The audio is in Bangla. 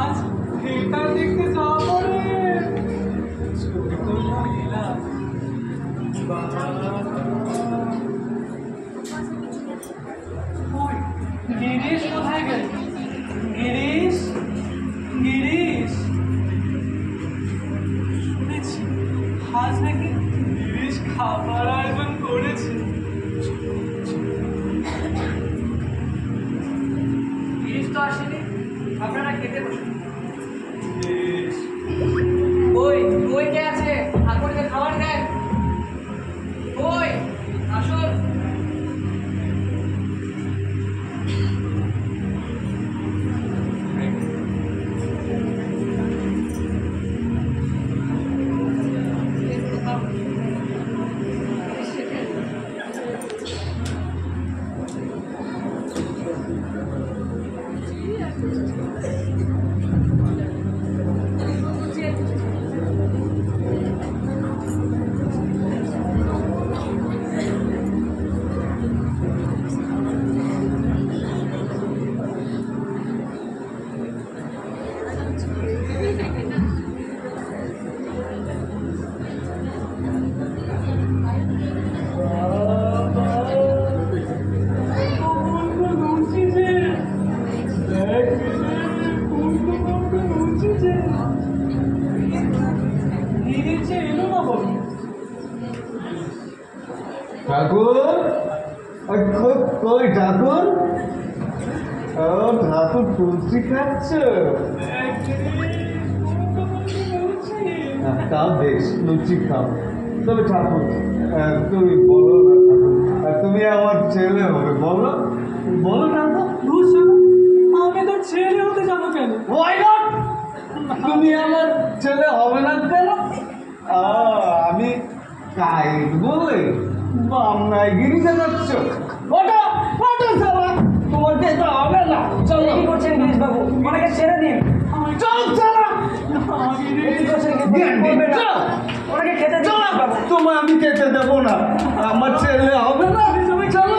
আজ থিয়েটার দেখতে যাবো রে। ছবি তুললাম এলাম। গিরিশ কোথায় গেল? গিরিশ, গিরিশ, শুনেছি আজ নাকি গিরিশ খাবার আয়োজন করেছে। গিরিশ তো আসেনি, আপনারা খেতে বসুন। ওই ওই কে আছে? ঠাকুরকে খাবার দেন। ওই আসুন। ঠাকুর, কই ঠাকুর? ও ঠাকুর তুলসী খাচ্ছ? তাও বেশ, লুচি খাও। তবে ঠাকুর তুমি বলো না ঠাকুর, তুমি আমার ছেলে হবে, বলো বলো ঠাকুর। আমি তোর ছেলে হতে যাবো কেন? Why not? তুমি আমার ছেলে হবে না কেন? আমি কাইট বলে বামনায় গিরি দেখাচ্ছ? ওটা ওটা চালা, তোমার যেতে হবে না। চলো। কি করছেন গিরিশ বাবু? ওনাকে ছেড়ে দিন। চল চালা। কি করছেন গিরিশ বাবু? ওনাকে খেতে দিন বাবু। তোমায় আমি খেতে দেবো না, আমার ছেলে হবে না। চলো